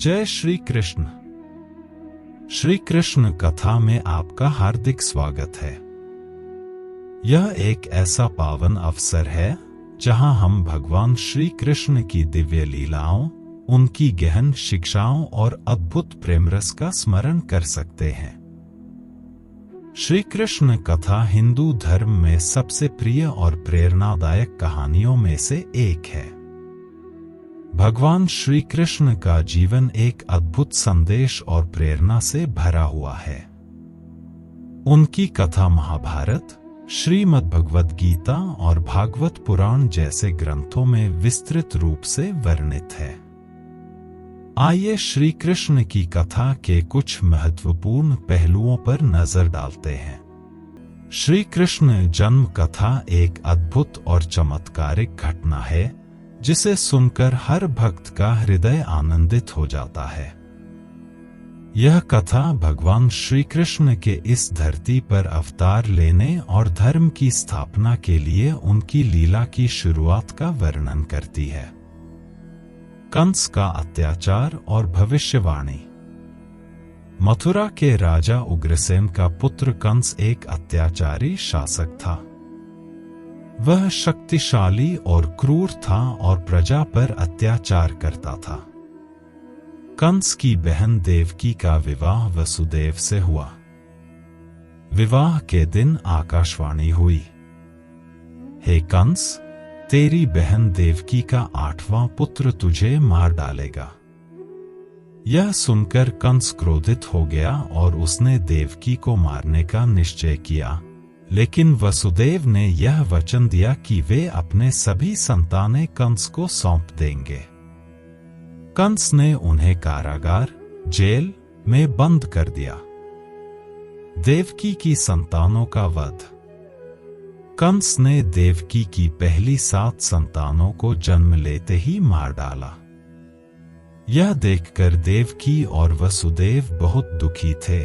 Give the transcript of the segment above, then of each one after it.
जय श्री कृष्ण। श्री कृष्ण कथा में आपका हार्दिक स्वागत है। यह एक ऐसा पावन अवसर है जहां हम भगवान श्री कृष्ण की दिव्य लीलाओं, उनकी गहन शिक्षाओं और अद्भुत प्रेम रस का स्मरण कर सकते हैं। श्री कृष्ण कथा हिंदू धर्म में सबसे प्रिय और प्रेरणादायक कहानियों में से एक है। भगवान श्री कृष्ण का जीवन एक अद्भुत संदेश और प्रेरणा से भरा हुआ है। उनकी कथा महाभारत, श्रीमद् भगवद गीता और भागवत पुराण जैसे ग्रंथों में विस्तृत रूप से वर्णित है। आइए श्री कृष्ण की कथा के कुछ महत्वपूर्ण पहलुओं पर नजर डालते हैं। श्री कृष्ण जन्म कथा एक अद्भुत और चमत्कारिक घटना है जिसे सुनकर हर भक्त का हृदय आनंदित हो जाता है। यह कथा भगवान श्री कृष्ण के इस धरती पर अवतार लेने और धर्म की स्थापना के लिए उनकी लीला की शुरुआत का वर्णन करती है। कंस का अत्याचार और भविष्यवाणी। मथुरा के राजा उग्रसेन का पुत्र कंस एक अत्याचारी शासक था। वह शक्तिशाली और क्रूर था और प्रजा पर अत्याचार करता था। कंस की बहन देवकी का विवाह वसुदेव से हुआ। विवाह के दिन आकाशवाणी हुई, हे कंस, तेरी बहन देवकी का 8वां पुत्र तुझे मार डालेगा। यह सुनकर कंस क्रोधित हो गया और उसने देवकी को मारने का निश्चय किया, लेकिन वसुदेव ने यह वचन दिया कि वे अपने सभी संतानें कंस को सौंप देंगे। कंस ने उन्हें कारागार, जेल में बंद कर दिया। देवकी की संतानों का वध। कंस ने देवकी की पहली 7 संतानों को जन्म लेते ही मार डाला। यह देखकर देवकी और वसुदेव बहुत दुखी थे,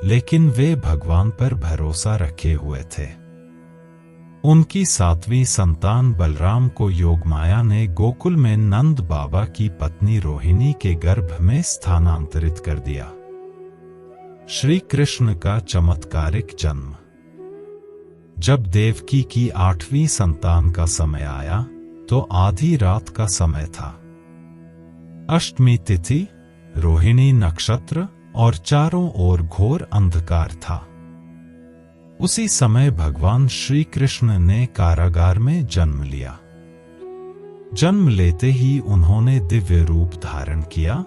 लेकिन वे भगवान पर भरोसा रखे हुए थे। उनकी 7वीं संतान बलराम को योगमाया ने गोकुल में नंद बाबा की पत्नी रोहिणी के गर्भ में स्थानांतरित कर दिया। श्री कृष्ण का चमत्कारिक जन्म। जब देवकी की 8वीं संतान का समय आया तो आधी रात का समय था। अष्टमी तिथि, रोहिणी नक्षत्र और चारों ओर घोर अंधकार था। उसी समय भगवान श्री कृष्ण ने कारागार में जन्म लिया। जन्म लेते ही उन्होंने दिव्य रूप धारण किया,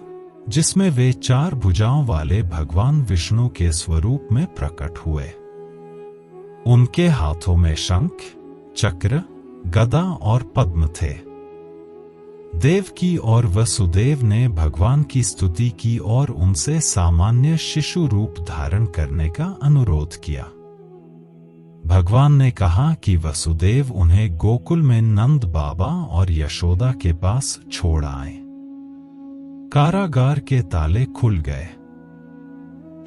जिसमें वे 4 भुजाओं वाले भगवान विष्णु के स्वरूप में प्रकट हुए। उनके हाथों में शंख, चक्र, गदा और पद्म थे। देवकी और वसुदेव ने भगवान की स्तुति की और उनसे सामान्य शिशु रूप धारण करने का अनुरोध किया। भगवान ने कहा कि वसुदेव उन्हें गोकुल में नंद बाबा और यशोदा के पास छोड़ आए। कारागार के ताले खुल गए।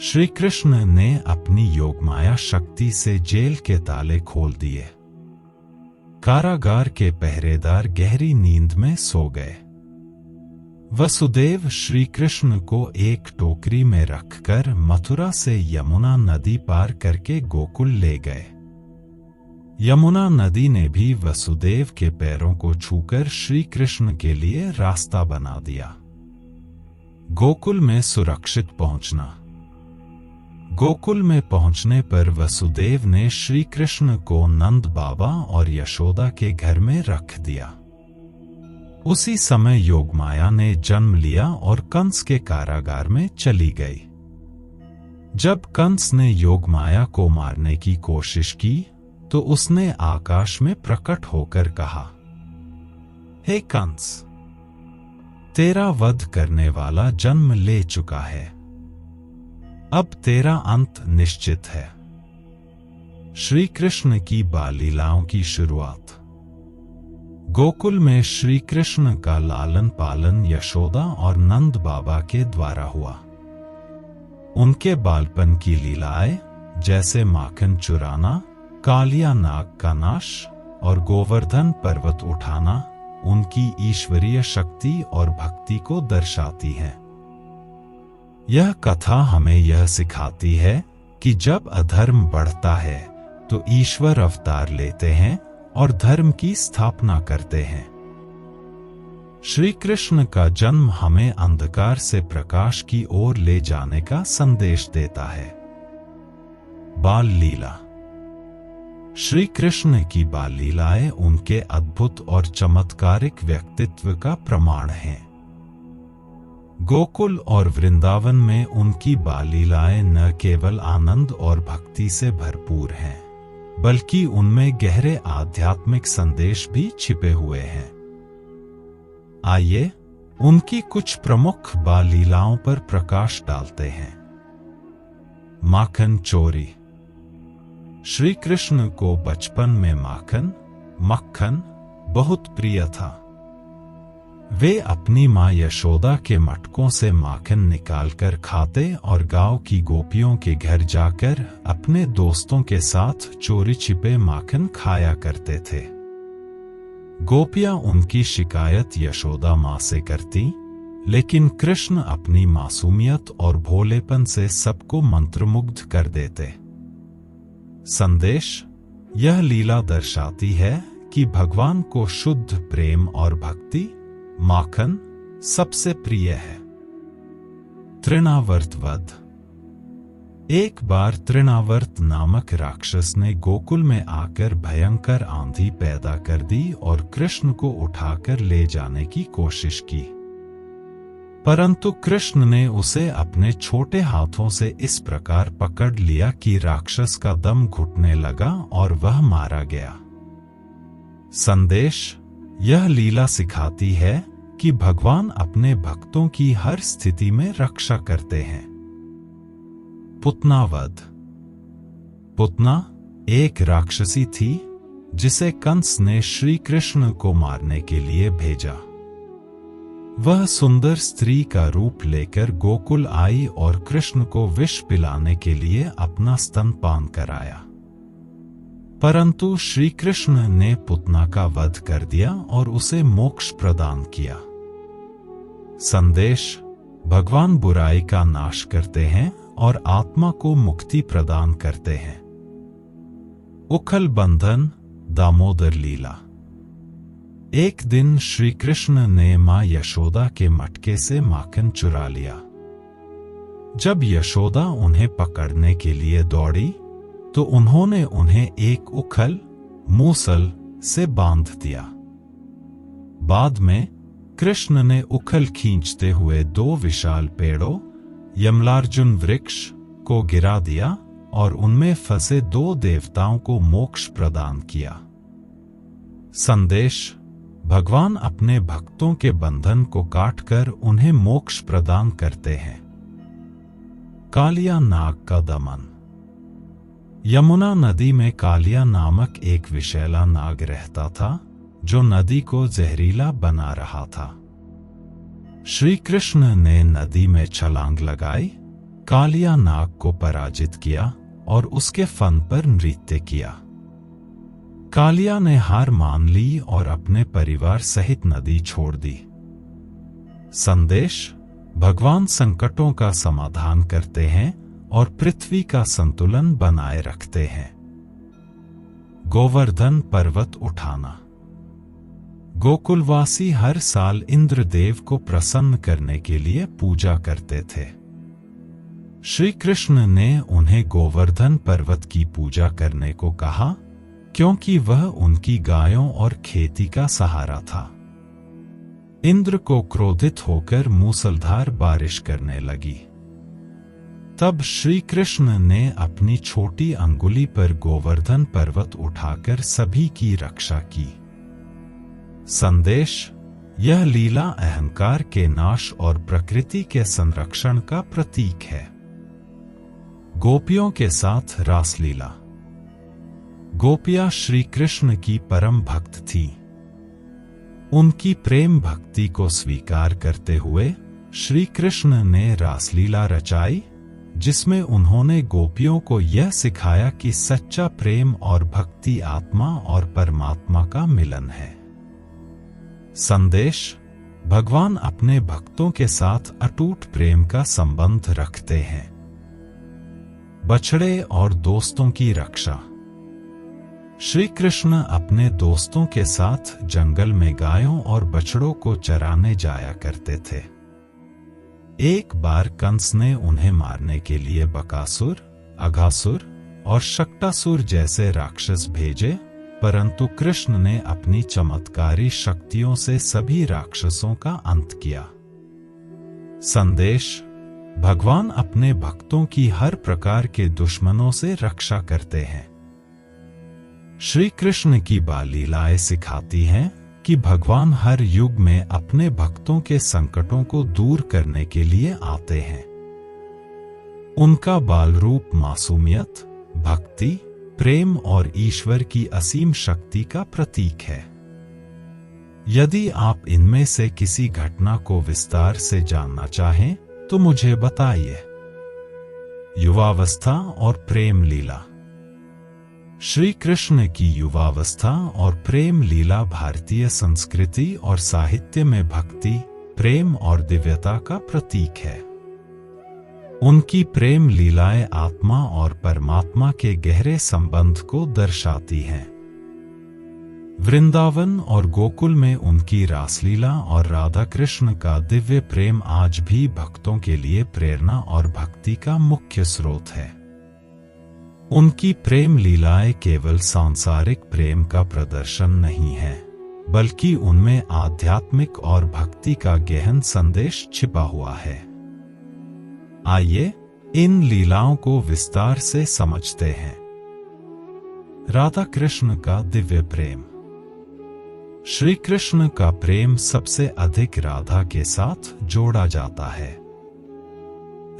श्री कृष्ण ने अपनी योगमाया शक्ति से जेल के ताले खोल दिए। कारागार के पहरेदार गहरी नींद में सो गए। वसुदेव श्री कृष्ण को एक टोकरी में रखकर मथुरा से यमुना नदी पार करके गोकुल ले गए। यमुना नदी ने भी वसुदेव के पैरों को छूकर श्री कृष्ण के लिए रास्ता बना दिया। गोकुल में सुरक्षित पहुंचना। गोकुल में पहुंचने पर वसुदेव ने श्री कृष्ण को नंद बाबा और यशोदा के घर में रख दिया। उसी समय योगमाया ने जन्म लिया और कंस के कारागार में चली गई। जब कंस ने योगमाया को मारने की कोशिश की तो उसने आकाश में प्रकट होकर कहा, हे कंस, तेरा वध करने वाला जन्म ले चुका है। अब तेरा अंत निश्चित है। श्री कृष्ण की बाल लीलाओं की शुरुआत। गोकुल में श्री कृष्ण का लालन पालन यशोदा और नंद बाबा के द्वारा हुआ। उनके बालपन की लीलाएं, जैसे माखन चुराना, कालिया नाग का नाश और गोवर्धन पर्वत उठाना, उनकी ईश्वरीय शक्ति और भक्ति को दर्शाती हैं। यह कथा हमें यह सिखाती है कि जब अधर्म बढ़ता है तो ईश्वर अवतार लेते हैं और धर्म की स्थापना करते हैं। श्री कृष्ण का जन्म हमें अंधकार से प्रकाश की ओर ले जाने का संदेश देता है। बाल लीला। श्री कृष्ण की बाल लीलाएं उनके अद्भुत और चमत्कारिक व्यक्तित्व का प्रमाण हैं। गोकुल और वृंदावन में उनकी बाल लीलाएं न केवल आनंद और भक्ति से भरपूर हैं, बल्कि उनमें गहरे आध्यात्मिक संदेश भी छिपे हुए हैं। आइए उनकी कुछ प्रमुख बाल लीलाओं पर प्रकाश डालते हैं। माखन चोरी। श्री कृष्ण को बचपन में मक्खन बहुत प्रिय था। वे अपनी मां यशोदा के मटकों से माखन निकालकर खाते और गांव की गोपियों के घर जाकर अपने दोस्तों के साथ चोरी छिपे माखन खाया करते थे। गोपियां उनकी शिकायत यशोदा मां से करती, लेकिन कृष्ण अपनी मासूमियत और भोलेपन से सबको मंत्रमुग्ध कर देते। संदेश। यह लीला दर्शाती है कि भगवान को शुद्ध प्रेम और भक्ति माखन सबसे प्रिय है। तृणावर्त वध। एक बार तृणावर्त नामक राक्षस ने गोकुल में आकर भयंकर आंधी पैदा कर दी और कृष्ण को उठाकर ले जाने की कोशिश की, परंतु कृष्ण ने उसे अपने छोटे हाथों से इस प्रकार पकड़ लिया कि राक्षस का दम घुटने लगा और वह मारा गया। संदेश। यह लीला सिखाती है कि भगवान अपने भक्तों की हर स्थिति में रक्षा करते हैं। पुतना वध। पुतना एक राक्षसी थी जिसे कंस ने श्री कृष्ण को मारने के लिए भेजा। वह सुंदर स्त्री का रूप लेकर गोकुल आई और कृष्ण को विष पिलाने के लिए अपना स्तनपान कराया, परंतु श्री कृष्ण ने पुतना का वध कर दिया और उसे मोक्ष प्रदान किया। संदेश। भगवान बुराई का नाश करते हैं और आत्मा को मुक्ति प्रदान करते हैं। उखल बंधन दामोदर लीला। एक दिन श्री कृष्ण ने मां यशोदा के मटके से माखन चुरा लिया। जब यशोदा उन्हें पकड़ने के लिए दौड़ी तो उन्होंने उन्हें एक उखल मूसल से बांध दिया। बाद में कृष्ण ने उखल खींचते हुए 2 विशाल पेड़ों यमलार्जुन वृक्ष को गिरा दिया और उनमें फंसे 2 देवताओं को मोक्ष प्रदान किया। संदेश। भगवान अपने भक्तों के बंधन को काटकर उन्हें मोक्ष प्रदान करते हैं। कालिया नाग का दमन। यमुना नदी में कालिया नामक एक विषैला नाग रहता था जो नदी को जहरीला बना रहा था। श्री कृष्ण ने नदी में छलांग लगाई, कालिया नाग को पराजित किया और उसके फन पर नृत्य किया। कालिया ने हार मान ली और अपने परिवार सहित नदी छोड़ दी। संदेश। भगवान संकटों का समाधान करते हैं और पृथ्वी का संतुलन बनाए रखते हैं। गोवर्धन पर्वत उठाना। गोकुलवासी हर साल इंद्रदेव को प्रसन्न करने के लिए पूजा करते थे। श्री कृष्ण ने उन्हें गोवर्धन पर्वत की पूजा करने को कहा, क्योंकि वह उनकी गायों और खेती का सहारा था। इंद्र को क्रोधित होकर मूसलधार बारिश करने लगी। तब श्री कृष्ण ने अपनी छोटी अंगुली पर गोवर्धन पर्वत उठाकर सभी की रक्षा की। संदेश। यह लीला अहंकार के नाश और प्रकृति के संरक्षण का प्रतीक है। गोपियों के साथ रासलीला। गोपियां श्री कृष्ण की परम भक्त थीं। उनकी प्रेम भक्ति को स्वीकार करते हुए श्री कृष्ण ने रासलीला रचाई, जिसमें उन्होंने गोपियों को यह सिखाया कि सच्चा प्रेम और भक्ति आत्मा और परमात्मा का मिलन है। संदेश। भगवान अपने भक्तों के साथ अटूट प्रेम का संबंध रखते हैं। बछड़े और दोस्तों की रक्षा। श्री कृष्ण अपने दोस्तों के साथ जंगल में गायों और बछड़ों को चराने जाया करते थे। एक बार कंस ने उन्हें मारने के लिए बकासुर, अघासुर और शक्टासुर जैसे राक्षस भेजे, परंतु कृष्ण ने अपनी चमत्कारी शक्तियों से सभी राक्षसों का अंत किया। संदेश: भगवान अपने भक्तों की हर प्रकार के दुश्मनों से रक्षा करते हैं। श्री कृष्ण की बाल लीलाएं सिखाती हैं कि भगवान हर युग में अपने भक्तों के संकटों को दूर करने के लिए आते हैं। उनका बाल रूप मासूमियत, भक्ति, प्रेम और ईश्वर की असीम शक्ति का प्रतीक है। यदि आप इनमें से किसी घटना को विस्तार से जानना चाहें तो मुझे बताइए। युवावस्था और प्रेम लीला। श्री कृष्ण की युवावस्था और प्रेम लीला भारतीय संस्कृति और साहित्य में भक्ति, प्रेम और दिव्यता का प्रतीक है। उनकी प्रेम लीलाएं आत्मा और परमात्मा के गहरे संबंध को दर्शाती हैं। वृंदावन और गोकुल में उनकी रासलीला और राधा कृष्ण का दिव्य प्रेम आज भी भक्तों के लिए प्रेरणा और भक्ति का मुख्य स्रोत है। उनकी प्रेम लीलाएं केवल सांसारिक प्रेम का प्रदर्शन नहीं है, बल्कि उनमें आध्यात्मिक और भक्ति का गहन संदेश छिपा हुआ है। आइए इन लीलाओं को विस्तार से समझते हैं। राधा कृष्ण का दिव्य प्रेम। श्री कृष्ण का प्रेम सबसे अधिक राधा के साथ जोड़ा जाता है।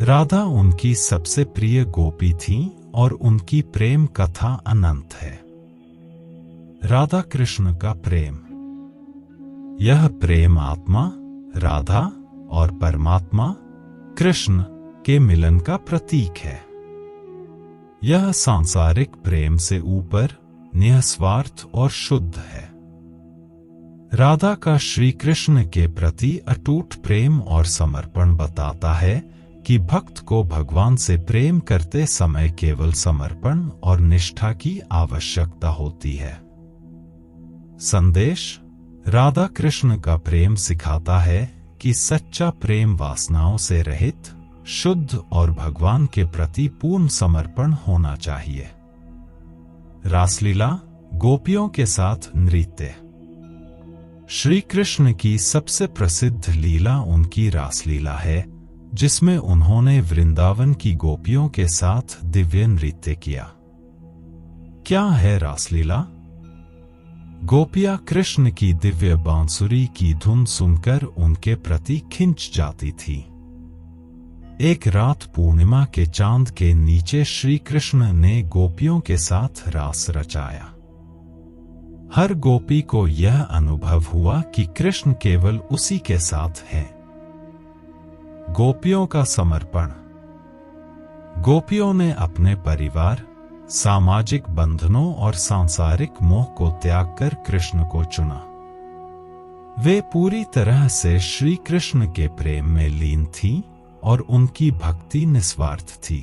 राधा उनकी सबसे प्रिय गोपी थी और उनकी प्रेम कथा अनंत है। राधा कृष्ण का प्रेम। यह प्रेम आत्मा, राधा और परमात्मा कृष्ण के मिलन का प्रतीक है। यह सांसारिक प्रेम से ऊपर, निस्वार्थ और शुद्ध है। राधा का श्री कृष्ण के प्रति अटूट प्रेम और समर्पण बताता है कि भक्त को भगवान से प्रेम करते समय केवल समर्पण और निष्ठा की आवश्यकता होती है। संदेश: राधा कृष्ण का प्रेम सिखाता है कि सच्चा प्रेम वासनाओं से रहित, शुद्ध और भगवान के प्रति पूर्ण समर्पण होना चाहिए। रासलीला, गोपियों के साथ नृत्य। श्री कृष्ण की सबसे प्रसिद्ध लीला उनकी रासलीला है, जिसमें उन्होंने वृंदावन की गोपियों के साथ दिव्य नृत्य किया। क्या है रासलीला? गोपियां कृष्ण की दिव्य बांसुरी की धुन सुनकर उनके प्रति खिंच जाती थी। एक रात पूर्णिमा के चांद के नीचे श्री कृष्ण ने गोपियों के साथ रास रचाया। हर गोपी को यह अनुभव हुआ कि कृष्ण केवल उसी के साथ हैं। गोपियों का समर्पण। गोपियों ने अपने परिवार, सामाजिक बंधनों और सांसारिक मोह को त्याग कर कृष्ण को चुना। वे पूरी तरह से श्री कृष्ण के प्रेम में लीन थीं और उनकी भक्ति निस्वार्थ थी।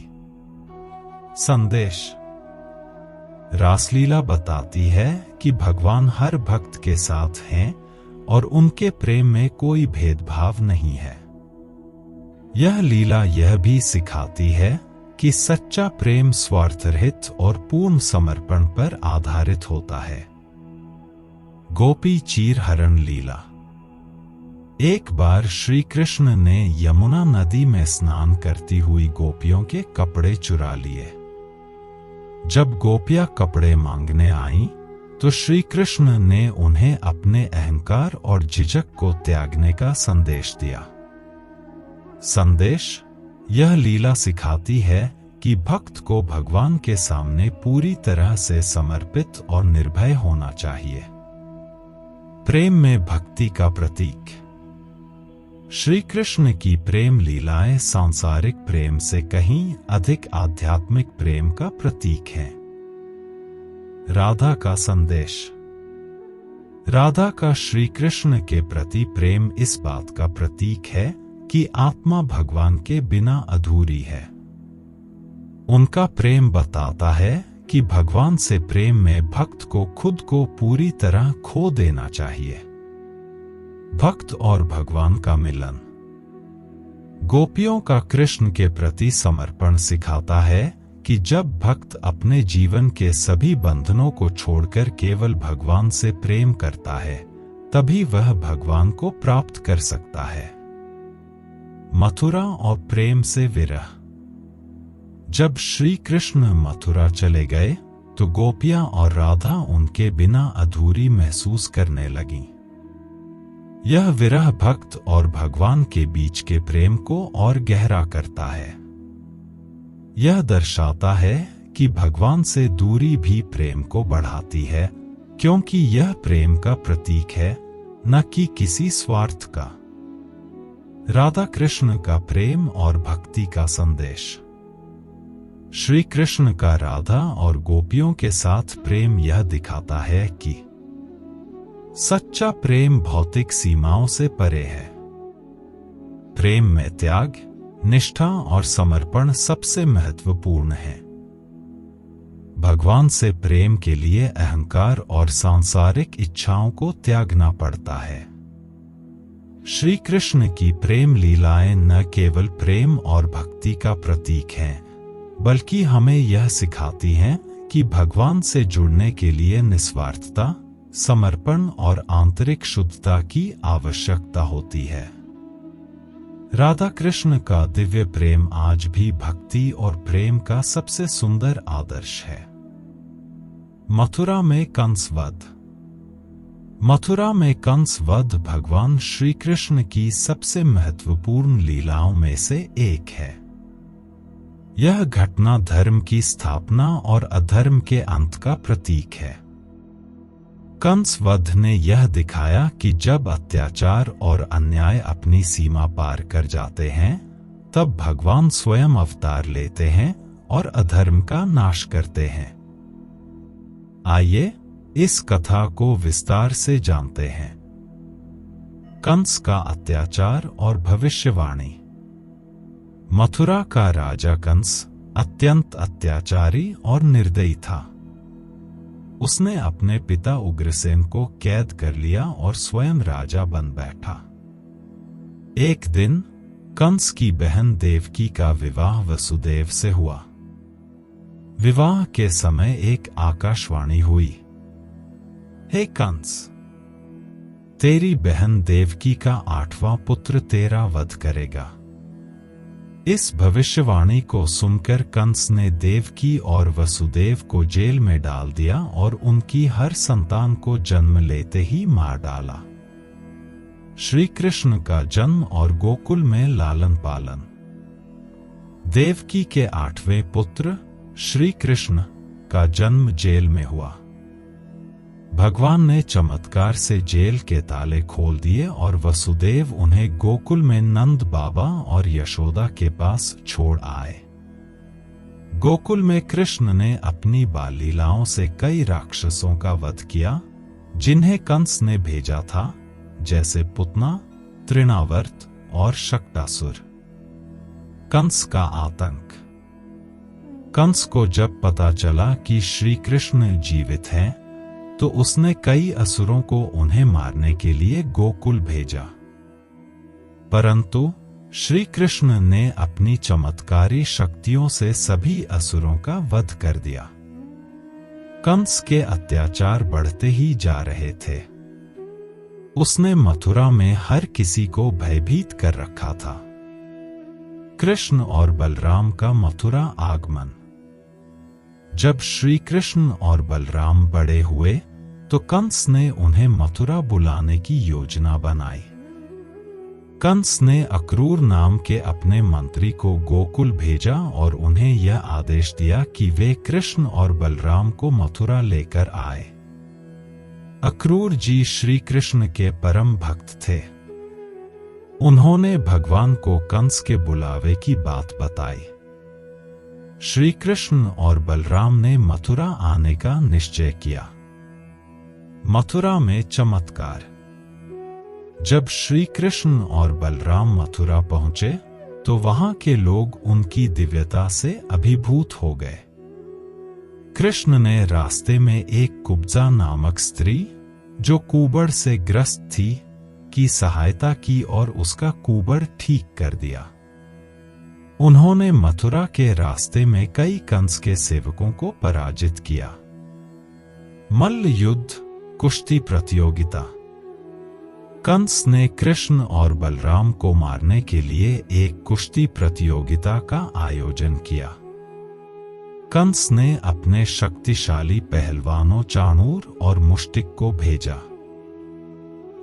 संदेश: रासलीला बताती है कि भगवान हर भक्त के साथ हैं और उनके प्रेम में कोई भेदभाव नहीं है। यह लीला यह भी सिखाती है कि सच्चा प्रेम स्वार्थरहित और पूर्ण समर्पण पर आधारित होता है। गोपी चीर हरण लीला। एक बार श्री कृष्ण ने यमुना नदी में स्नान करती हुई गोपियों के कपड़े चुरा लिए। जब गोपियां कपड़े मांगने आईं, तो श्री कृष्ण ने उन्हें अपने अहंकार और झिझक को त्यागने का संदेश दिया। संदेश: यह लीला सिखाती है कि भक्त को भगवान के सामने पूरी तरह से समर्पित और निर्भय होना चाहिए। प्रेम में भक्ति का प्रतीक। श्री कृष्ण की प्रेम लीलाएं सांसारिक प्रेम से कहीं अधिक आध्यात्मिक प्रेम का प्रतीक हैं। राधा का संदेश। राधा का श्री कृष्ण के प्रति प्रेम इस बात का प्रतीक है कि आत्मा भगवान के बिना अधूरी है। उनका प्रेम बताता है कि भगवान से प्रेम में भक्त को खुद को पूरी तरह खो देना चाहिए। भक्त और भगवान का मिलन। गोपियों का कृष्ण के प्रति समर्पण सिखाता है कि जब भक्त अपने जीवन के सभी बंधनों को छोड़कर केवल भगवान से प्रेम करता है, तभी वह भगवान को प्राप्त कर सकता है। मथुरा और प्रेम से विरह। जब श्री कृष्ण मथुरा चले गए तो गोपियां और राधा उनके बिना अधूरी महसूस करने लगीं। यह विरह भक्त और भगवान के बीच के प्रेम को और गहरा करता है। यह दर्शाता है कि भगवान से दूरी भी प्रेम को बढ़ाती है, क्योंकि यह प्रेम का प्रतीक है, न कि किसी स्वार्थ का। राधा कृष्ण का प्रेम और भक्ति का संदेश। श्री कृष्ण का राधा और गोपियों के साथ प्रेम यह दिखाता है कि सच्चा प्रेम भौतिक सीमाओं से परे है। प्रेम में त्याग, निष्ठा और समर्पण सबसे महत्वपूर्ण है। भगवान से प्रेम के लिए अहंकार और सांसारिक इच्छाओं को त्यागना पड़ता है। श्री कृष्ण की प्रेम लीलाएं न केवल प्रेम और भक्ति का प्रतीक हैं, बल्कि हमें यह सिखाती हैं कि भगवान से जुड़ने के लिए निस्वार्थता, समर्पण और आंतरिक शुद्धता की आवश्यकता होती है। राधा कृष्ण का दिव्य प्रेम आज भी भक्ति और प्रेम का सबसे सुंदर आदर्श है। मथुरा में कंस वध। मथुरा में कंस वध भगवान श्री कृष्ण की सबसे महत्वपूर्ण लीलाओं में से एक है। यह घटना धर्म की स्थापना और अधर्म के अंत का प्रतीक है। कंस वध ने यह दिखाया कि जब अत्याचार और अन्याय अपनी सीमा पार कर जाते हैं, तब भगवान स्वयं अवतार लेते हैं और अधर्म का नाश करते हैं। आइए इस कथा को विस्तार से जानते हैं। कंस का अत्याचार और भविष्यवाणी। मथुरा का राजा कंस अत्यंत अत्याचारी और निर्दयी था। उसने अपने पिता उग्रसेन को कैद कर लिया और स्वयं राजा बन बैठा। एक दिन कंस की बहन देवकी का विवाह वसुदेव से हुआ। विवाह के समय एक आकाशवाणी हुई, हे कंस, तेरी बहन देवकी का 8वां पुत्र तेरा वध करेगा। इस भविष्यवाणी को सुनकर कंस ने देवकी और वसुदेव को जेल में डाल दिया और उनकी हर संतान को जन्म लेते ही मार डाला। श्री कृष्ण का जन्म और गोकुल में लालन पालन। देवकी के 8वें पुत्र श्री कृष्ण का जन्म जेल में हुआ। भगवान ने चमत्कार से जेल के ताले खोल दिए और वसुदेव उन्हें गोकुल में नंद बाबा और यशोदा के पास छोड़ आए। गोकुल में कृष्ण ने अपनी बाल लीलाओं से कई राक्षसों का वध किया, जिन्हें कंस ने भेजा था, जैसे पुतना, तृणावर्त और शक्टासुर। कंस का आतंक। कंस को जब पता चला कि श्री कृष्ण जीवित हैं, तो उसने कई असुरों को उन्हें मारने के लिए गोकुल भेजा। परंतु श्री कृष्ण ने अपनी चमत्कारी शक्तियों से सभी असुरों का वध कर दिया। कंस के अत्याचार बढ़ते ही जा रहे थे। उसने मथुरा में हर किसी को भयभीत कर रखा था। कृष्ण और बलराम का मथुरा आगमन। जब श्री कृष्ण और बलराम बड़े हुए तो कंस ने उन्हें मथुरा बुलाने की योजना बनाई। कंस ने अक्रूर नाम के अपने मंत्री को गोकुल भेजा और उन्हें यह आदेश दिया कि वे कृष्ण और बलराम को मथुरा लेकर आए। अक्रूर जी श्री कृष्ण के परम भक्त थे। उन्होंने भगवान को कंस के बुलावे की बात बताई। श्री कृष्ण और बलराम ने मथुरा आने का निश्चय किया। मथुरा में चमत्कार। जब श्री कृष्ण और बलराम मथुरा पहुंचे तो वहां के लोग उनकी दिव्यता से अभिभूत हो गए। कृष्ण ने रास्ते में एक कुब्जा नामक स्त्री जो कुबड़ से ग्रस्त थी की सहायता की और उसका कुबड़ ठीक कर दिया। उन्होंने मथुरा के रास्ते में कई कंस के सेवकों को पराजित किया। मल्ल युद्ध, कुश्ती प्रतियोगिता। कंस ने कृष्ण और बलराम को मारने के लिए एक कुश्ती प्रतियोगिता का आयोजन किया। कंस ने अपने शक्तिशाली पहलवानों चाणूर और मुष्टिक को भेजा।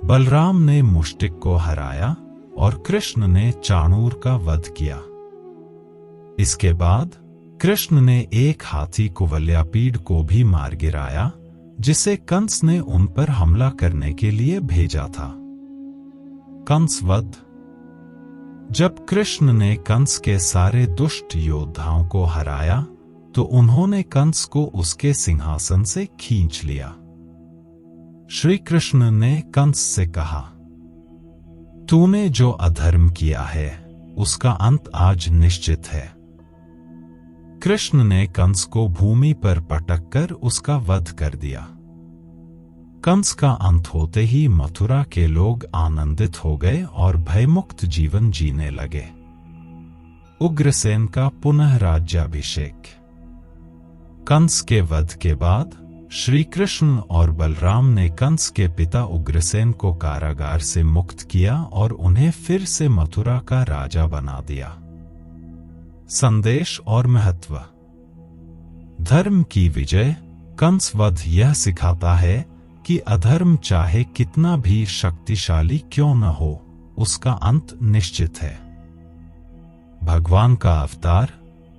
बलराम ने मुष्टिक को हराया और कृष्ण ने चाणूर का वध किया। इसके बाद कृष्ण ने एक हाथी कुवलयापीड़ को भी मार गिराया, जिसे कंस ने उन पर हमला करने के लिए भेजा था। कंस वध। जब कृष्ण ने कंस के सारे दुष्ट योद्धाओं को हराया तो उन्होंने कंस को उसके सिंहासन से खींच लिया। श्री कृष्ण ने कंस से कहा, तूने जो अधर्म किया है उसका अंत आज निश्चित है। कृष्ण ने कंस को भूमि पर पटककर उसका वध कर दिया। कंस का अंत होते ही मथुरा के लोग आनंदित हो गए और भयमुक्त जीवन जीने लगे। उग्रसेन का पुनः राज्याभिषेक। कंस के वध के बाद श्री कृष्ण और बलराम ने कंस के पिता उग्रसेन को कारागार से मुक्त किया और उन्हें फिर से मथुरा का राजा बना दिया। संदेश और महत्व। धर्म की विजय। कंस वध यह सिखाता है कि अधर्म चाहे कितना भी शक्तिशाली क्यों न हो, उसका अंत निश्चित है। भगवान का अवतार।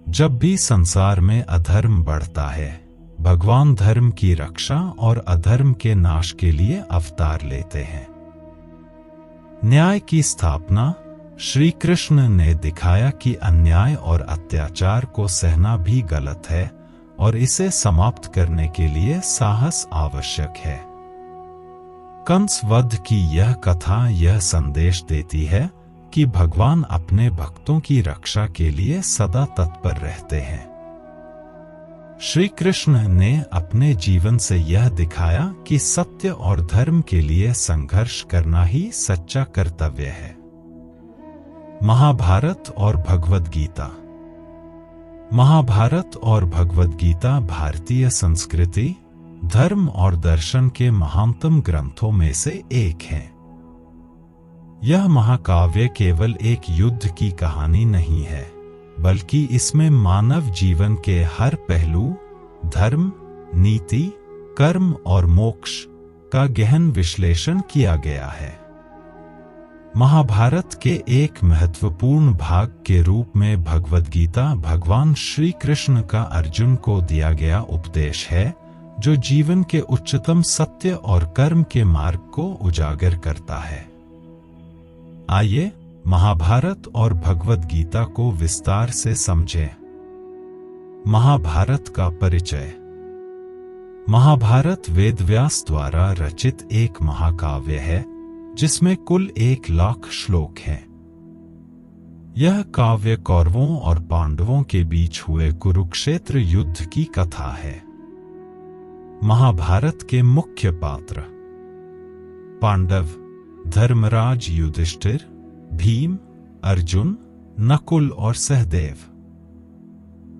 जब भी संसार में अधर्म बढ़ता है, भगवान धर्म की रक्षा और अधर्म के नाश के लिए अवतार लेते हैं। न्याय की स्थापना। श्री कृष्ण ने दिखाया कि अन्याय और अत्याचार को सहना भी गलत है और इसे समाप्त करने के लिए साहस आवश्यक है। कंस वध की यह कथा यह संदेश देती है कि भगवान अपने भक्तों की रक्षा के लिए सदा तत्पर रहते हैं। श्री कृष्ण ने अपने जीवन से यह दिखाया कि सत्य और धर्म के लिए संघर्ष करना ही सच्चा कर्तव्य है। महाभारत और भगवद गीता। महाभारत और भगवद गीता भारतीय संस्कृति, धर्म और दर्शन के महानतम ग्रंथों में से एक है। यह महाकाव्य केवल एक युद्ध की कहानी नहीं है, बल्कि इसमें मानव जीवन के हर पहलू, धर्म, नीति, कर्म और मोक्ष का गहन विश्लेषण किया गया है। महाभारत के एक महत्वपूर्ण भाग के रूप में भगवद गीता भगवान श्री कृष्ण का अर्जुन को दिया गया उपदेश है, जो जीवन के उच्चतम सत्य और कर्म के मार्ग को उजागर करता है। आइए महाभारत और भगवद गीता को विस्तार से समझें। महाभारत का परिचय। महाभारत वेदव्यास द्वारा रचित एक महाकाव्य है जिसमें कुल 1,00,000 श्लोक हैं। यह काव्य कौरवों और पांडवों के बीच हुए कुरुक्षेत्र युद्ध की कथा है। महाभारत के मुख्य पात्र। पांडव धर्मराज, युधिष्ठिर, भीम, अर्जुन, नकुल और सहदेव।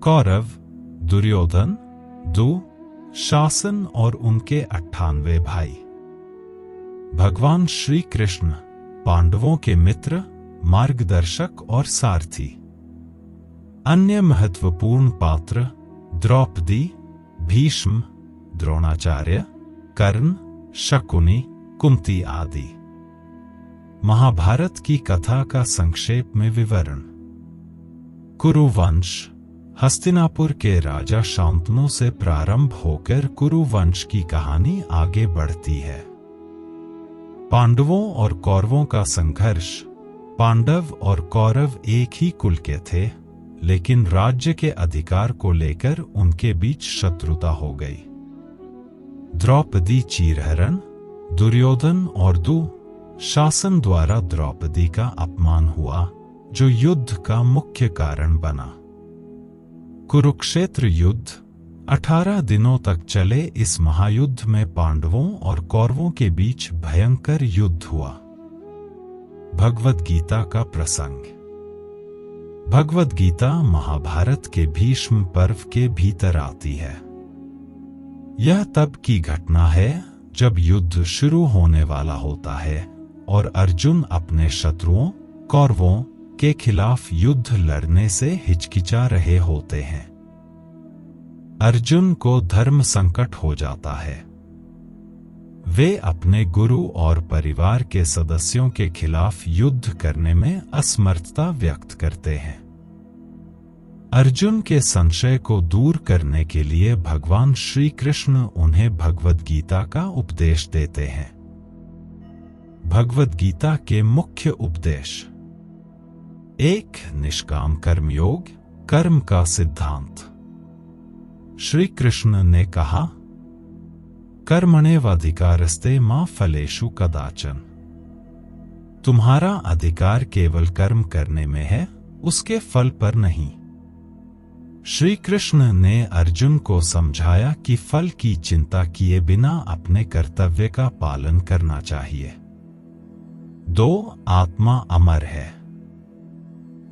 कौरव दुर्योधन, शासन और उनके 98 भाई। भगवान श्री कृष्ण पांडवों के मित्र, मार्गदर्शक और सारथी। अन्य महत्वपूर्ण पात्र द्रौपदी, भीष्म, द्रोणाचार्य, कर्ण, शकुनी, कुंती आदि। महाभारत की कथा का संक्षेप में विवरण। कुरुवंश हस्तिनापुर के राजा शांतनु से प्रारंभ होकर कुरुवंश की कहानी आगे बढ़ती है। पांडवों और कौरवों का संघर्ष। पांडव और कौरव एक ही कुल के थे, लेकिन राज्य के अधिकार को लेकर उनके बीच शत्रुता हो गई। द्रौपदी चीरहरण, दुर्योधन और शासन द्वारा द्रौपदी का अपमान हुआ, जो युद्ध का मुख्य कारण बना। कुरुक्षेत्र युद्ध 18 दिनों तक चले इस महायुद्ध में पांडवों और कौरवों के बीच भयंकर युद्ध हुआ। भगवद गीता का प्रसंग। भगवद गीता महाभारत के भीष्म पर्व के भीतर आती है। यह तब की घटना है जब युद्ध शुरू होने वाला होता है और अर्जुन अपने शत्रुओं कौरवों के खिलाफ युद्ध लड़ने से हिचकिचा रहे होते हैं। अर्जुन को धर्म संकट हो जाता है। वे अपने गुरु और परिवार के सदस्यों के खिलाफ युद्ध करने में असमर्थता व्यक्त करते हैं। अर्जुन के संशय को दूर करने के लिए भगवान श्री कृष्ण उन्हें भगवद गीता का उपदेश देते हैं। भगवद गीता के मुख्य उपदेश। 1. निष्काम कर्मयोग, कर्म का सिद्धांत। श्री कृष्ण ने कहा, कर्मण्येवाधिकारस्ते मा फलेषु कदाचन। तुम्हारा अधिकार केवल कर्म करने में है, उसके फल पर नहीं। श्री कृष्ण ने अर्जुन को समझाया कि फल की चिंता किए बिना अपने कर्तव्य का पालन करना चाहिए। 2. आत्मा अमर है।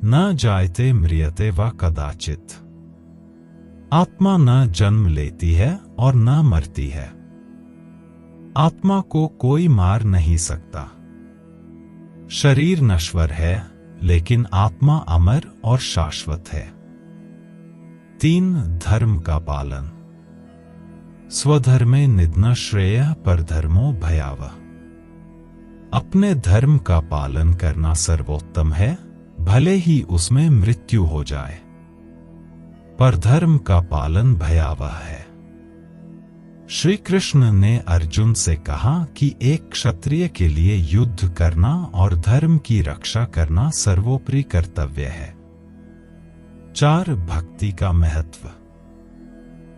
न जायते म्रियते व कदाचित। आत्मा न जन्म लेती है और न मरती है। आत्मा को कोई मार नहीं सकता। शरीर नश्वर है, लेकिन आत्मा अमर और शाश्वत है। 3. धर्म का पालन। स्वधर्मे निधन श्रेयः परधर्मो भयावह। अपने धर्म का पालन करना सर्वोत्तम है, भले ही उसमें मृत्यु हो जाए। पर धर्म का पालन भयावह है। श्री कृष्ण ने अर्जुन से कहा कि एक क्षत्रिय के लिए युद्ध करना और धर्म की रक्षा करना सर्वोपरि कर्तव्य है। 4. भक्ति का महत्व।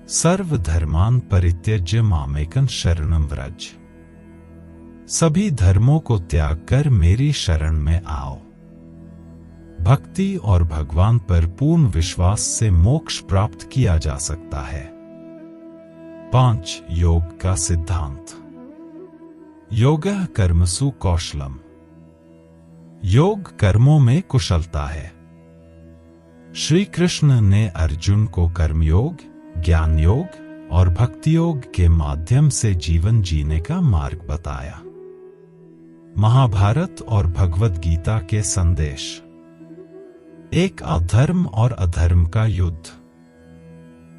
सर्वधर्मान् परित्यज्य मामेकं शरणं व्रज। सभी धर्मों को त्याग कर मेरी शरण में आओ। भक्ति और भगवान पर पूर्ण विश्वास से मोक्ष प्राप्त किया जा सकता है। 5. योग का सिद्धांत। योगः कर्मसु कौशलम। योग कर्मों में कुशलता है। श्री कृष्ण ने अर्जुन को कर्मयोग, ज्ञान योग और भक्ति योग के माध्यम से जीवन जीने का मार्ग बताया। महाभारत और भगवद गीता के संदेश। 1. अधर्म और अधर्म का युद्ध।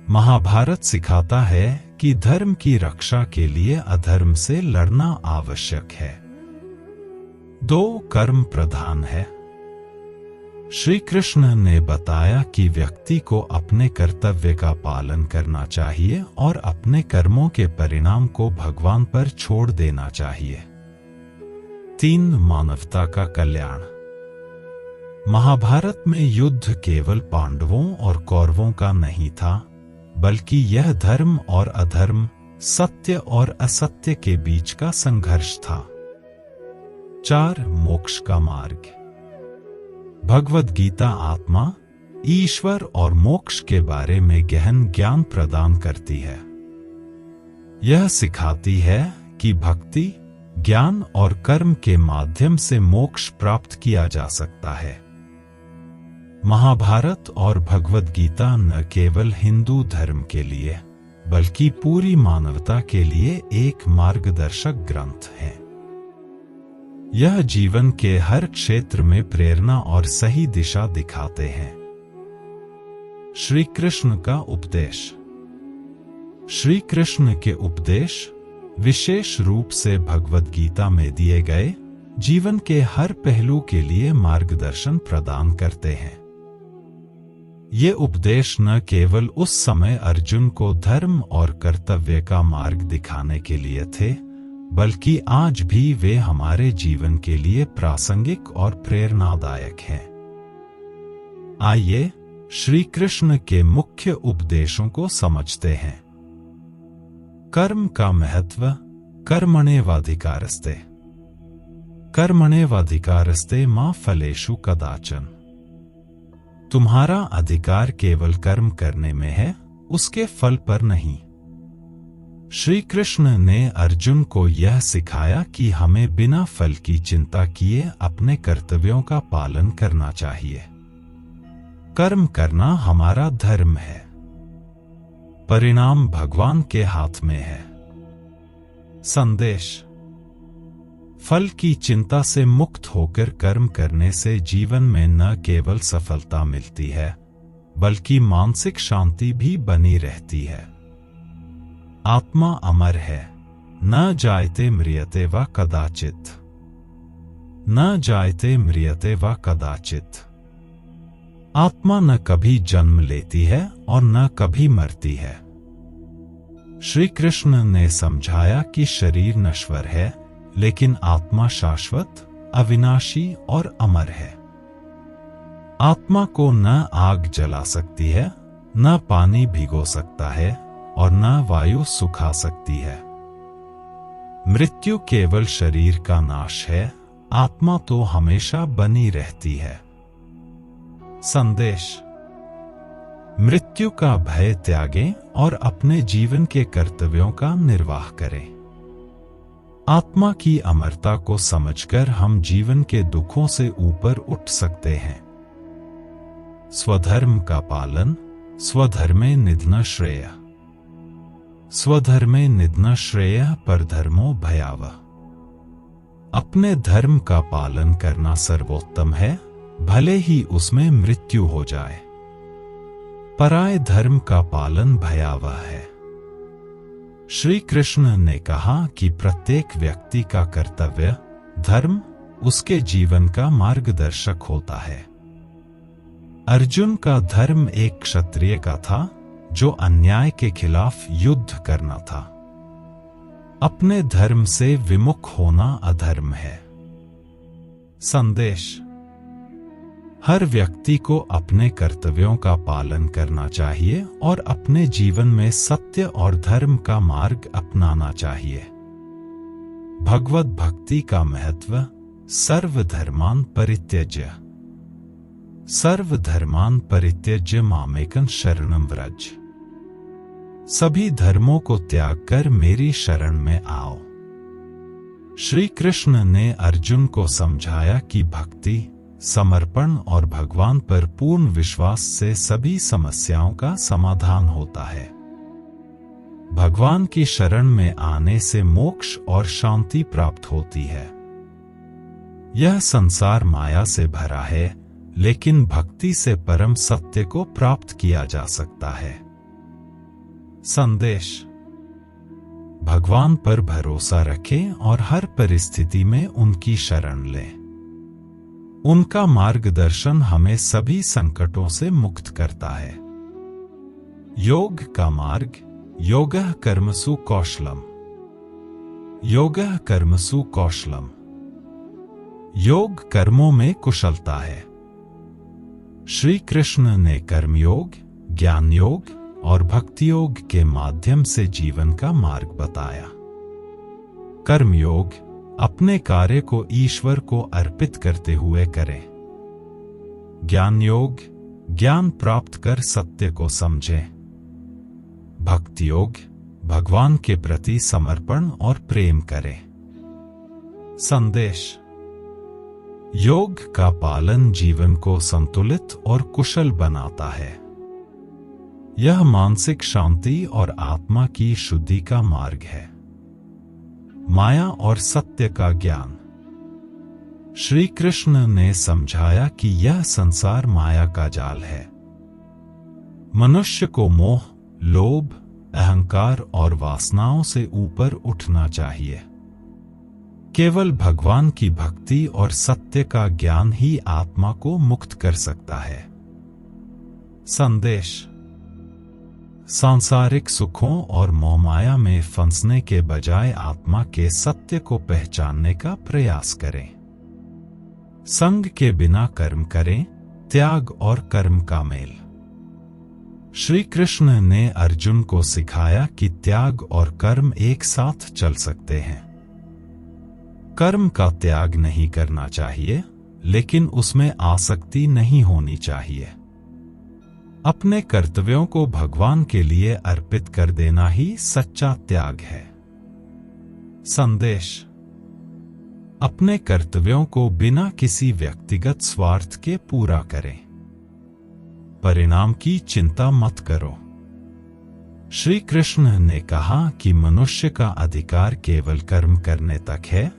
महाभारत सिखाता है कि धर्म की रक्षा के लिए अधर्म से लड़ना आवश्यक है। 2. कर्म प्रधान है। श्री कृष्ण ने बताया कि व्यक्ति को अपने कर्तव्य का पालन करना चाहिए और अपने कर्मों के परिणाम को भगवान पर छोड़ देना चाहिए। 3. मानवता का कल्याण। महाभारत में युद्ध केवल पांडवों और कौरवों का नहीं था, बल्कि यह धर्म और अधर्म, सत्य और असत्य के बीच का संघर्ष था। 4. मोक्ष का मार्ग। भगवद गीता आत्मा, ईश्वर और मोक्ष के बारे में गहन ज्ञान प्रदान करती है। यह सिखाती है कि भक्ति, ज्ञान और कर्म के माध्यम से मोक्ष प्राप्त किया जा सकता है। महाभारत और भगवद गीता न केवल हिंदू धर्म के लिए, बल्कि पूरी मानवता के लिए एक मार्गदर्शक ग्रंथ है। यह जीवन के हर क्षेत्र में प्रेरणा और सही दिशा दिखाते हैं। श्री कृष्ण का उपदेश। श्री कृष्ण के उपदेश विशेष रूप से भगवद गीता में दिए गए जीवन के हर पहलू के लिए मार्गदर्शन प्रदान करते हैं। ये उपदेश न केवल उस समय अर्जुन को धर्म और कर्तव्य का मार्ग दिखाने के लिए थे, बल्कि आज भी वे हमारे जीवन के लिए प्रासंगिक और प्रेरणादायक हैं। आइए श्री कृष्ण के मुख्य उपदेशों को समझते हैं। कर्म का महत्व। कर्मण्येवाधिकारस्ते कर्मण्येवाधिकारस्ते मा फलेषु कदाचन। तुम्हारा अधिकार केवल कर्म करने में है, उसके फल पर नहीं। श्री कृष्ण ने अर्जुन को यह सिखाया कि हमें बिना फल की चिंता किए अपने कर्तव्यों का पालन करना चाहिए। कर्म करना हमारा धर्म है, परिणाम भगवान के हाथ में है। संदेश। फल की चिंता से मुक्त होकर कर्म करने से जीवन में न केवल सफलता मिलती है, बल्कि मानसिक शांति भी बनी रहती है। आत्मा अमर है, न जायते म्रियते व कदाचित। न जायते म्रियते व कदाचित। आत्मा न कभी जन्म लेती है और न कभी मरती है। श्री कृष्ण ने समझाया कि शरीर नश्वर है, लेकिन आत्मा शाश्वत, अविनाशी और अमर है। आत्मा को न आग जला सकती है, न पानी भिगो सकता है और न वायु सुखा सकती है। मृत्यु केवल शरीर का नाश है, आत्मा तो हमेशा बनी रहती है। संदेश। मृत्यु का भय त्यागें और अपने जीवन के कर्तव्यों का निर्वाह करें। आत्मा की अमरता को समझकर हम जीवन के दुखों से ऊपर उठ सकते हैं। स्वधर्म का पालन। स्वधर्मे निधन श्रेय। स्वधर्मे निधन श्रेय परधर्मो भयावह। अपने धर्म का पालन करना सर्वोत्तम है, भले ही उसमें मृत्यु हो जाए। पराये धर्म का पालन भयावह है। श्री कृष्ण ने कहा कि प्रत्येक व्यक्ति का कर्तव्य, धर्म, उसके जीवन का मार्गदर्शक होता है। अर्जुन का धर्म एक क्षत्रिय का था, जो अन्याय के खिलाफ युद्ध करना था। अपने धर्म से विमुख होना अधर्म है। संदेश। हर व्यक्ति को अपने कर्तव्यों का पालन करना चाहिए और अपने जीवन में सत्य और धर्म का मार्ग अपनाना चाहिए। भगवत भक्ति का महत्व। सर्वधर्मान् परित्यज्य। सर्वधर्मान् परित्यज्य मामेकं शरणं व्रज। सभी धर्मों को त्याग कर मेरी शरण में आओ। श्री कृष्ण ने अर्जुन को समझाया कि भक्ति, समर्पण और भगवान पर पूर्ण विश्वास से सभी समस्याओं का समाधान होता है। भगवान की शरण में आने से मोक्ष और शांति प्राप्त होती है। यह संसार माया से भरा है, लेकिन भक्ति से परम सत्य को प्राप्त किया जा सकता है। संदेश। भगवान पर भरोसा रखें और हर परिस्थिति में उनकी शरण लें। उनका मार्गदर्शन हमें सभी संकटों से मुक्त करता है। योग का मार्ग। योगः कर्मसु कौशलम। योगः कर्मसु कौशलम। योग कर्मों में कुशलता है। श्री कृष्ण ने कर्मयोग, ज्ञान योग और भक्ति योग के माध्यम से जीवन का मार्ग बताया। कर्मयोग। अपने कार्य को ईश्वर को अर्पित करते हुए करें। ज्ञान योग। ज्ञान प्राप्त कर सत्य को समझें। भक्ति योग। भगवान के प्रति समर्पण और प्रेम करें। संदेश। योग का पालन जीवन को संतुलित और कुशल बनाता है। यह मानसिक शांति और आत्मा की शुद्धि का मार्ग है। माया और सत्य का ज्ञान। श्री कृष्ण ने समझाया कि यह संसार माया का जाल है। मनुष्य को मोह, लोभ, अहंकार और वासनाओं से ऊपर उठना चाहिए। केवल भगवान की भक्ति और सत्य का ज्ञान ही आत्मा को मुक्त कर सकता है। संदेश। सांसारिक सुखों और मोहमाया में फंसने के बजाय आत्मा के सत्य को पहचानने का प्रयास करें। संग के बिना कर्म करें। त्याग और कर्म का मेल। श्री कृष्ण ने अर्जुन को सिखाया कि त्याग और कर्म एक साथ चल सकते हैं। कर्म का त्याग नहीं करना चाहिए, लेकिन उसमें आसक्ति नहीं होनी चाहिए। अपने कर्तव्यों को भगवान के लिए अर्पित कर देना ही सच्चा त्याग है। संदेश: अपने कर्तव्यों को बिना किसी व्यक्तिगत स्वार्थ के पूरा करें। परिणाम की चिंता मत करो। श्री कृष्ण ने कहा कि मनुष्य का अधिकार केवल कर्म करने तक है,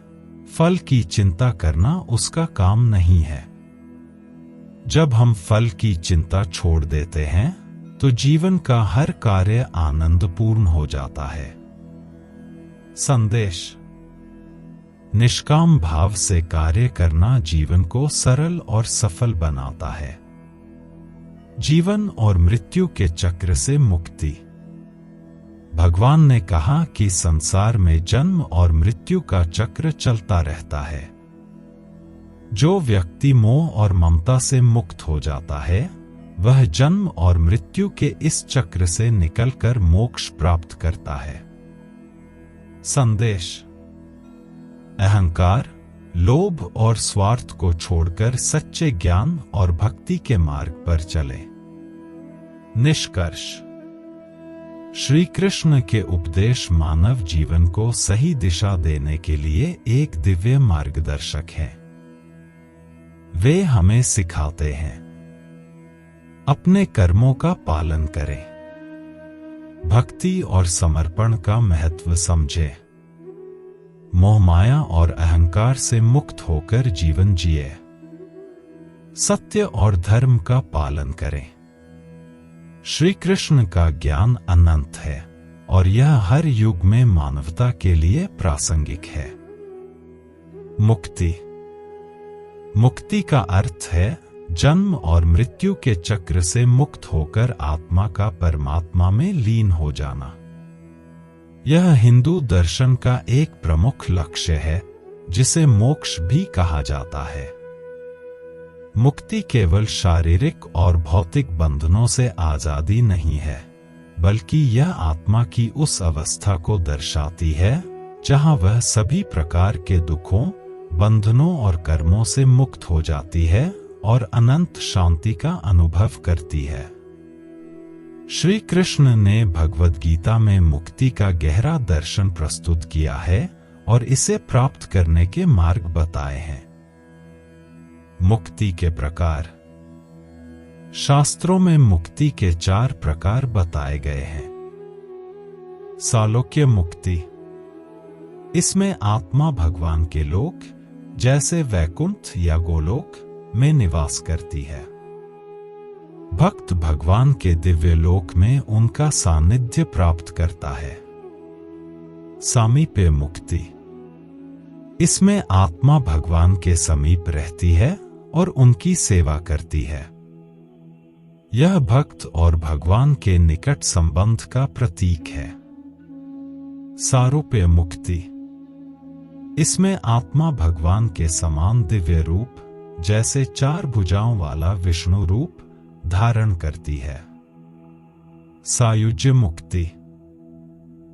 फल की चिंता करना उसका काम नहीं है। जब हम फल की चिंता छोड़ देते हैं तो जीवन का हर कार्य आनंदपूर्ण हो जाता है। संदेश: निष्काम भाव से कार्य करना जीवन को सरल और सफल बनाता है। जीवन और मृत्यु के चक्र से मुक्ति। भगवान ने कहा कि संसार में जन्म और मृत्यु का चक्र चलता रहता है। जो व्यक्ति मोह और ममता से मुक्त हो जाता है, वह जन्म और मृत्यु के इस चक्र से निकलकर मोक्ष प्राप्त करता है। संदेश: अहंकार, लोभ और स्वार्थ को छोड़कर सच्चे ज्ञान और भक्ति के मार्ग पर चले। निष्कर्ष: श्री कृष्ण के उपदेश मानव जीवन को सही दिशा देने के लिए एक दिव्य मार्गदर्शक हैं। वे हमें सिखाते हैं, अपने कर्मों का पालन करें, भक्ति और समर्पण का महत्व समझें, मोहमाया और अहंकार से मुक्त होकर जीवन जिए, सत्य और धर्म का पालन करें। श्री कृष्ण का ज्ञान अनंत है और यह हर युग में मानवता के लिए प्रासंगिक है। मुक्ति। मुक्ति का अर्थ है जन्म और मृत्यु के चक्र से मुक्त होकर आत्मा का परमात्मा में लीन हो जाना। यह हिंदू दर्शन का एक प्रमुख लक्ष्य है, जिसे मोक्ष भी कहा जाता है। मुक्ति केवल शारीरिक और भौतिक बंधनों से आजादी नहीं है, बल्कि यह आत्मा की उस अवस्था को दर्शाती है जहां वह सभी प्रकार के दुखों, बंधनों और कर्मों से मुक्त हो जाती है और अनंत शांति का अनुभव करती है। श्री कृष्ण ने भगवद गीता में मुक्ति का गहरा दर्शन प्रस्तुत किया है और इसे प्राप्त करने के मार्ग बताए हैं। मुक्ति के प्रकार। शास्त्रों में मुक्ति के 4 प्रकार बताए गए हैं। सालोक्य मुक्ति। इसमें आत्मा भगवान के लोक, जैसे वैकुंठ या गोलोक, में निवास करती है। भक्त भगवान के दिव्य लोक में उनका सानिध्य प्राप्त करता है। सामीप्य मुक्ति। इसमें आत्मा भगवान के समीप रहती है और उनकी सेवा करती है। यह भक्त और भगवान के निकट संबंध का प्रतीक है। सारूप्य मुक्ति। इसमें आत्मा भगवान के समान दिव्य रूप, जैसे 4 भुजाओं वाला विष्णु रूप, धारण करती है। सायुज्य मुक्ति।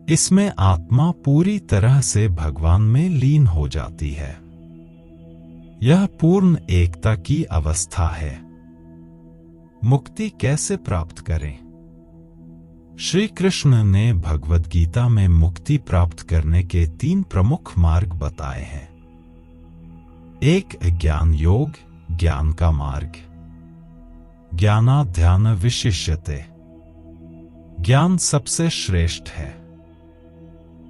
इसमें आत्मा पूरी तरह से भगवान में लीन हो जाती है। यह पूर्ण एकता की अवस्था है। मुक्ति कैसे प्राप्त करें? श्री कृष्ण ने भगवद गीता में मुक्ति प्राप्त करने के 3 प्रमुख मार्ग बताए हैं। 1. ज्ञान योग, ज्ञान का मार्ग। ज्ञानाध्यान विशिष्यते। ज्ञान सबसे श्रेष्ठ है।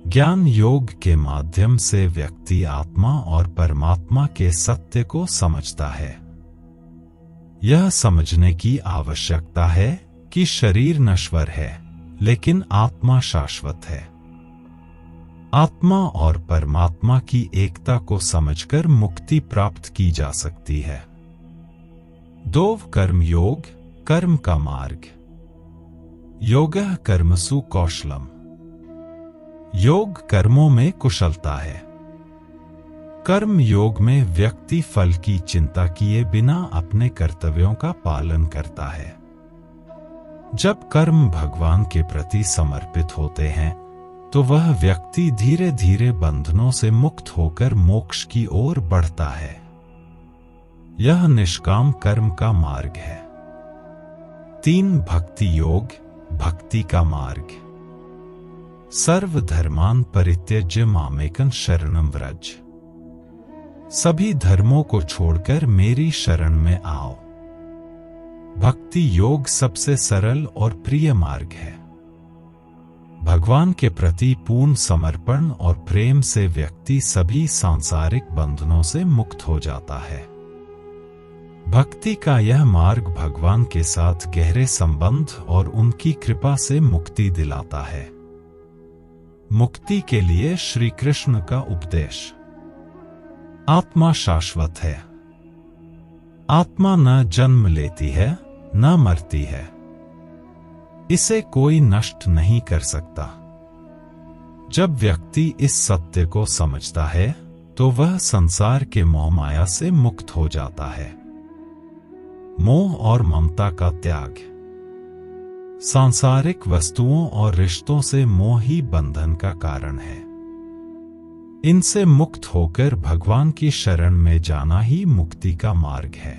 ज्ञान योग के माध्यम से व्यक्ति आत्मा और परमात्मा के सत्य को समझता है। यह समझने की आवश्यकता है कि शरीर नश्वर है, लेकिन आत्मा शाश्वत है। आत्मा और परमात्मा की एकता को समझकर मुक्ति प्राप्त की जा सकती है। 2. कर्म योग, कर्म का मार्ग। योगः कर्मसु कौशलम। योग कर्मों में कुशलता है। कर्म योग में व्यक्ति फल की चिंता किए बिना अपने कर्तव्यों का पालन करता है। जब कर्म भगवान के प्रति समर्पित होते हैं तो वह व्यक्ति धीरे धीरे बंधनों से मुक्त होकर मोक्ष की ओर बढ़ता है। यह निष्काम कर्म का मार्ग है। 3 भक्ति योग, भक्ति का मार्ग। सर्वधर्मान् परित्यज्य मामेकं शरणं व्रज। सभी धर्मों को छोड़कर मेरी शरण में आओ। भक्ति योग सबसे सरल और प्रिय मार्ग है। भगवान के प्रति पूर्ण समर्पण और प्रेम से व्यक्ति सभी सांसारिक बंधनों से मुक्त हो जाता है। भक्ति का यह मार्ग भगवान के साथ गहरे संबंध और उनकी कृपा से मुक्ति दिलाता है। मुक्ति के लिए श्री कृष्ण का उपदेश। आत्मा शाश्वत है। आत्मा न जन्म लेती है न मरती है। इसे कोई नष्ट नहीं कर सकता। जब व्यक्ति इस सत्य को समझता है तो वह संसार के मोह माया से मुक्त हो जाता है। मोह और ममता का त्याग। सांसारिक वस्तुओं और रिश्तों से मोह ही बंधन का कारण है। इनसे मुक्त होकर भगवान की शरण में जाना ही मुक्ति का मार्ग है।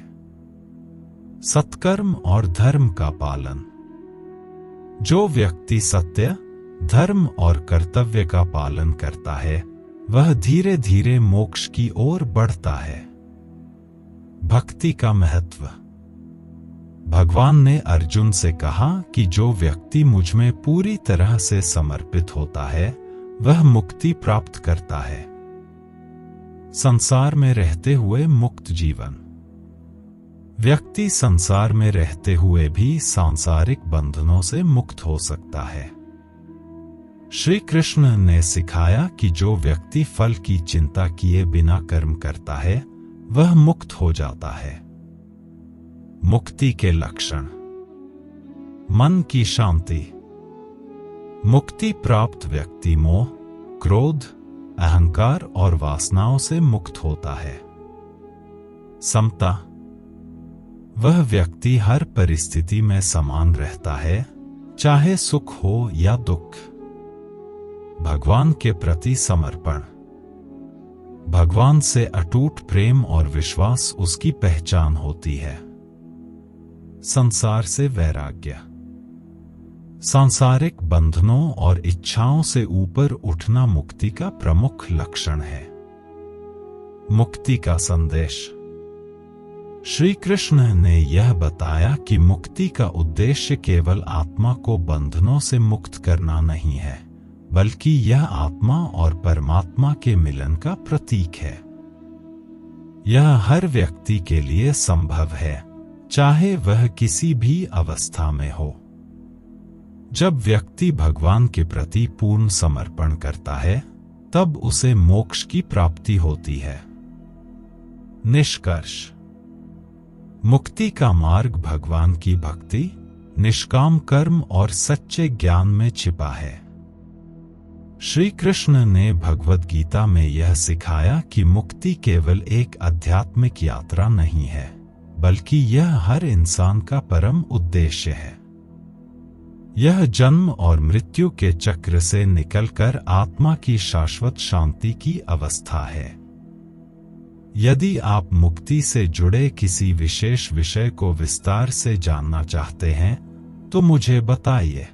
सत्कर्म और धर्म का पालन। जो व्यक्ति सत्य, धर्म और कर्तव्य का पालन करता है वह धीरे धीरे मोक्ष की ओर बढ़ता है। भक्ति का महत्व। भगवान ने अर्जुन से कहा कि जो व्यक्ति मुझ में पूरी तरह से समर्पित होता है वह मुक्ति प्राप्त करता है। संसार में रहते हुए मुक्त जीवन। व्यक्ति संसार में रहते हुए भी सांसारिक बंधनों से मुक्त हो सकता है। श्री कृष्ण ने सिखाया कि जो व्यक्ति फल की चिंता किए बिना कर्म करता है वह मुक्त हो जाता है। मुक्ति के लक्षण। मन की शांति। मुक्ति प्राप्त व्यक्ति मोह, क्रोध, अहंकार और वासनाओं से मुक्त होता है। समता। वह व्यक्ति हर परिस्थिति में समान रहता है, चाहे सुख हो या दुख। भगवान के प्रति समर्पण। भगवान से अटूट प्रेम और विश्वास उसकी पहचान होती है। संसार से वैराग्य। सांसारिक बंधनों और इच्छाओं से ऊपर उठना मुक्ति का प्रमुख लक्षण है। मुक्ति का संदेश। श्री कृष्ण ने यह बताया कि मुक्ति का उद्देश्य केवल आत्मा को बंधनों से मुक्त करना नहीं है, बल्कि यह आत्मा और परमात्मा के मिलन का प्रतीक है। यह हर व्यक्ति के लिए संभव है, चाहे वह किसी भी अवस्था में हो। जब व्यक्ति भगवान के प्रति पूर्ण समर्पण करता है तब उसे मोक्ष की प्राप्ति होती है। निष्कर्ष। मुक्ति का मार्ग भगवान की भक्ति, निष्काम कर्म और सच्चे ज्ञान में छिपा है। श्री कृष्ण ने भगवद गीता में यह सिखाया कि मुक्ति केवल एक आध्यात्मिक यात्रा नहीं है, बल्कि यह हर इंसान का परम उद्देश्य है। यह जन्म और मृत्यु के चक्र से निकलकर आत्मा की शाश्वत शांति की अवस्था है। यदि आप मुक्ति से जुड़े किसी विशेष विषय को विस्तार से जानना चाहते हैं तो मुझे बताइए।